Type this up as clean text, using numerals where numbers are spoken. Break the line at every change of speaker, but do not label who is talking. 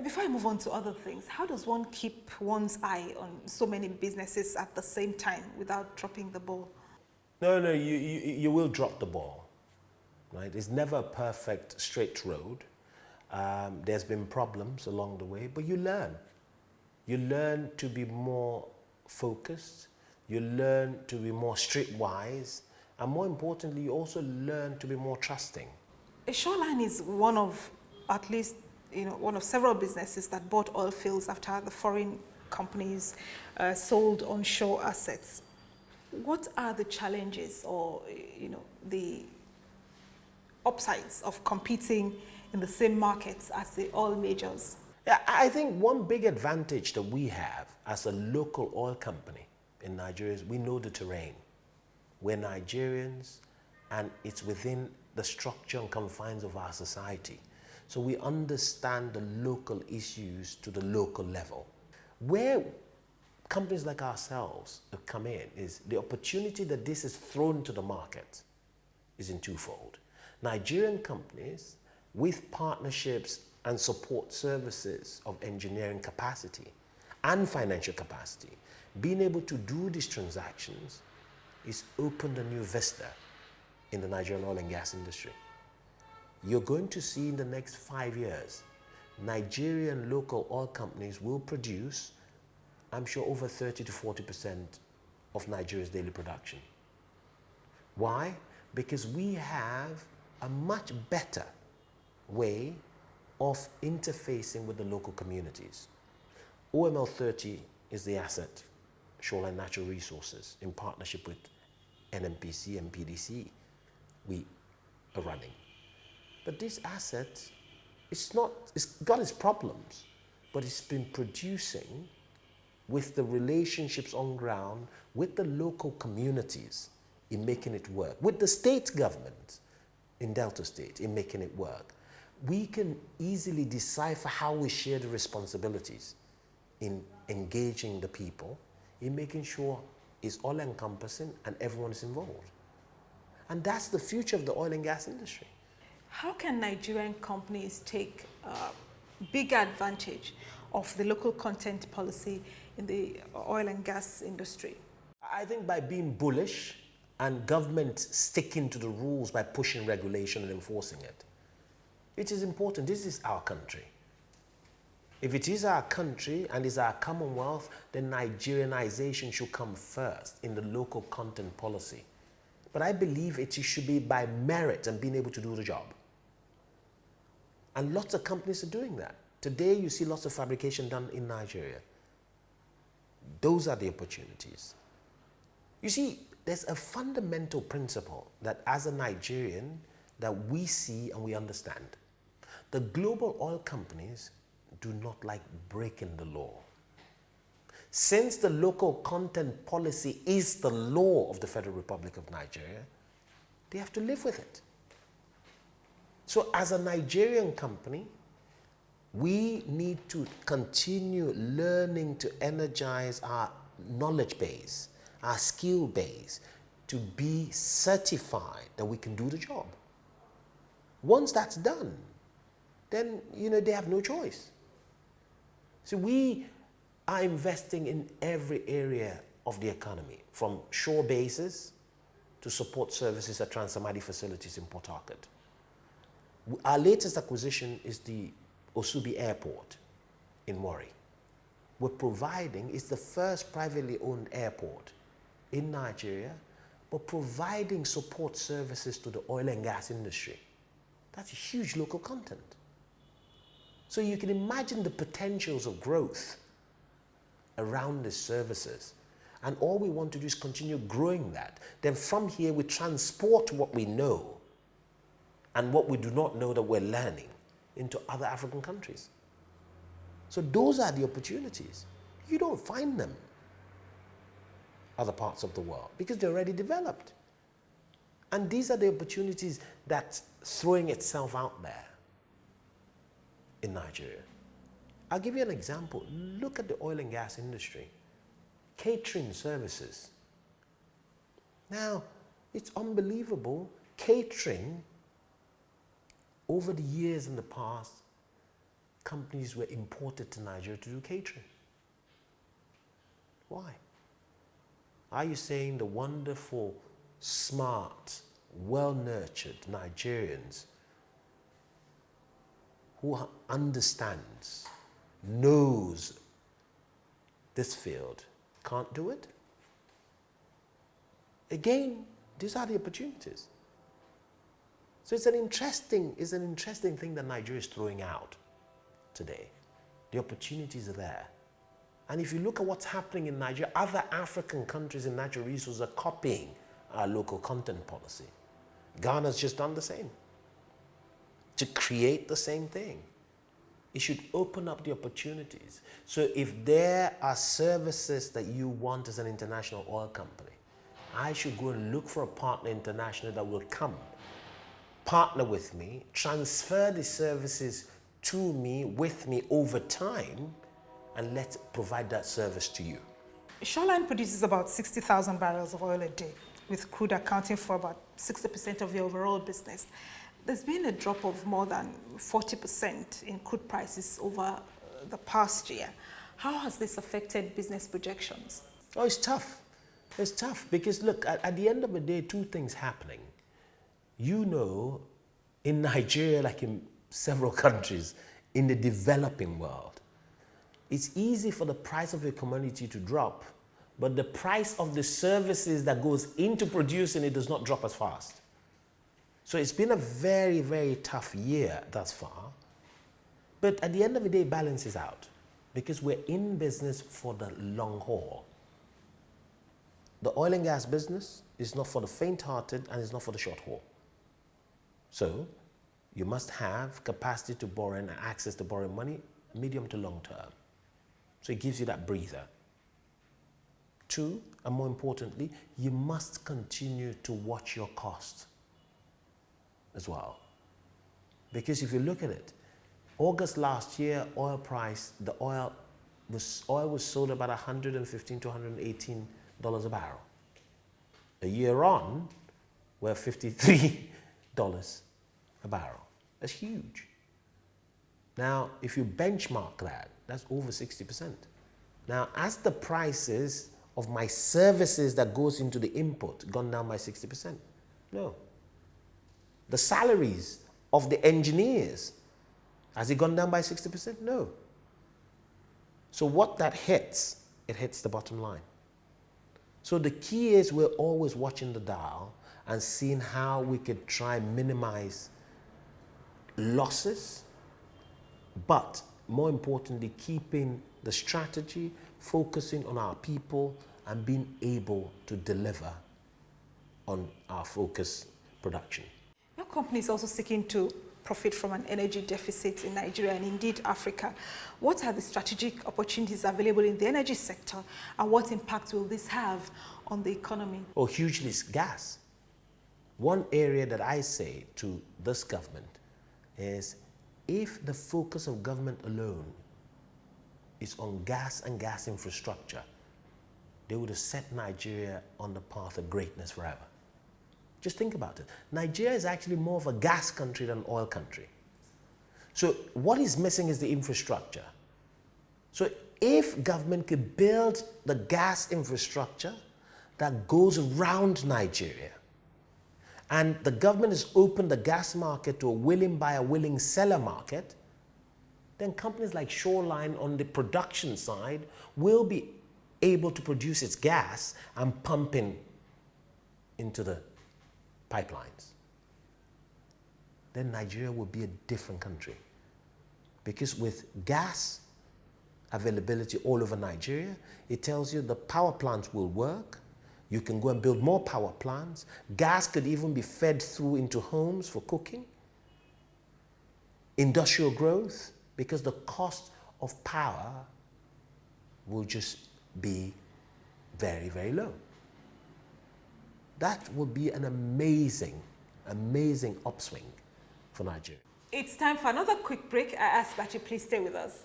Before I move on to other things, how does one keep one's eye on so many businesses at the same time without dropping the ball?
No, you will drop the ball, right? It's never a perfect straight road. There's been problems along the way, but you learn. You learn to be more focused. You learn to be more streetwise. And more importantly, you also learn to be more trusting.
Shoreline is one of, at least, one of several businesses that bought oil fields after the foreign companies sold onshore assets. What are the challenges or, the upsides of competing in the same markets as the oil majors?
Yeah, I think one big advantage that we have as a local oil company in Nigeria is we know the terrain. We're Nigerians, and it's within the structure and confines of our society. So we understand the local issues to the local level. Where companies like ourselves have come in is the opportunity that this is thrown to the market is in twofold. Nigerian companies with partnerships and support services of engineering capacity and financial capacity, being able to do these transactions is opened a new vista in the Nigerian oil and gas industry. You're going to see in the next 5 years, Nigerian local oil companies will produce, I'm sure, over 30 to 40% of Nigeria's daily production. Why? Because we have a much better way of interfacing with the local communities. OML 30 is the asset, Shoreline Natural Resources, in partnership with NNPC and PDC, we are running. But this asset, it's got its problems, but it's been producing with the relationships on ground with the local communities in making it work, with the state government in Delta State in making it work. We can easily decipher how we share the responsibilities in engaging the people, in making sure it's all-encompassing and everyone is involved. And that's the future of the oil and gas industry.
How can Nigerian companies take big advantage of the local content policy in the oil and gas industry?
I think by being bullish and government sticking to the rules by pushing regulation and enforcing it. It is important. This is our country. If it is our country and is our commonwealth, then Nigerianization should come first in the local content policy. But I believe it should be by merit and being able to do the job. And lots of companies are doing that. Today you see lots of fabrication done in Nigeria. Those are the opportunities. You see, there's a fundamental principle that as a Nigerian that we see and we understand. The global oil companies do not like breaking the law. Since the local content policy is the law of the Federal Republic of Nigeria, they have to live with it. So as a Nigerian company, we need to continue learning to energize our knowledge base, our skill base, to be certified that we can do the job. Once that's done, then they have no choice. So we are investing in every area of the economy, from shore bases to support services at Transamadi facilities in Port Harcourt. Our latest acquisition is the Osubi Airport in Warri. It's the first privately owned airport in Nigeria, but providing support services to the oil and gas industry. That's a huge local content. So you can imagine the potentials of growth around the services. And all we want to do is continue growing that. Then from here, we transport what we know and what we do not know that we're learning into other African countries. So those are the opportunities. You don't find them other parts of the world because they're already developed. And these are the opportunities that's throwing itself out there in Nigeria. I'll give you an example. Look at the oil and gas industry. Catering services. Now, it's unbelievable. Catering, over the years in the past, companies were imported to Nigeria to do catering. Why? Are you saying the wonderful, smart, well-nurtured Nigerians who understands, knows this field can't do it? Again, these are the opportunities. So it's an interesting thing that Nigeria is throwing out today. The opportunities are there. And if you look at what's happening in Nigeria, other African countries in natural resources are copying our local content policy. Ghana's just done the same. To create the same thing. It should open up the opportunities. So if there are services that you want as an international oil company, I should go and look for a partner international that will come, partner with me, transfer the services to me, with me over time, and let's provide that service to you.
Shoreline produces about 60,000 barrels of oil a day, with crude accounting for about 60% of the overall business. There's been a drop of more than 40% in crude prices over the past year. How has this affected business projections?
Oh, it's tough. It's tough because look, at the end of the day, two things happening. You know, in Nigeria, like in several countries, in the developing world, it's easy for the price of a commodity to drop, but the price of the services that goes into producing it does not drop as fast. So it's been a very, very tough year thus far. But at the end of the day, it balances out because we're in business for the long haul. The oil and gas business is not for the faint-hearted and it's not for the short haul. So you must have capacity to borrow and access to borrowing money, medium to long term. So it gives you that breather. Two, and more importantly, you must continue to watch your costs as well. Because if you look at it, August last year, oil price, oil was sold about $115 to $118 a barrel. A year on, we're $53 a barrel. That's huge. Now, if you benchmark that, that's over 60%. Now, as the prices of my services that goes into the input gone down by 60%? No. The salaries of the engineers, has it gone down by 60%? No. So what that hits, it hits the bottom line. So the key is we're always watching the dial and seeing how we could try and minimize losses, but more importantly, keeping the strategy, focusing on our people, and being able to deliver on our focus production.
Your company is also seeking to profit from an energy deficit in Nigeria and indeed Africa. What are the strategic opportunities available in the energy sector, and what impact will this have on the economy?
Oh, hugely, gas. One area that I say to this government is, if the focus of government alone is on gas and gas infrastructure, they would have set Nigeria on the path of greatness forever. Just think about it. Nigeria is actually more of a gas country than an oil country. So what is missing is the infrastructure. So if government could build the gas infrastructure that goes around Nigeria, and the government has opened the gas market to a willing buyer, willing seller market, then companies like Shoreline on the production side will be able to produce its gas and pump into the pipelines. Then Nigeria will be a different country. Because with gas availability all over Nigeria, it tells you the power plants will work. You can go and build more power plants. Gas could even be fed through into homes for cooking. Industrial growth, because the cost of power will just be very, very low. That would be an amazing, amazing upswing for Nigeria.
It's time for another quick break. I ask that you please stay with us.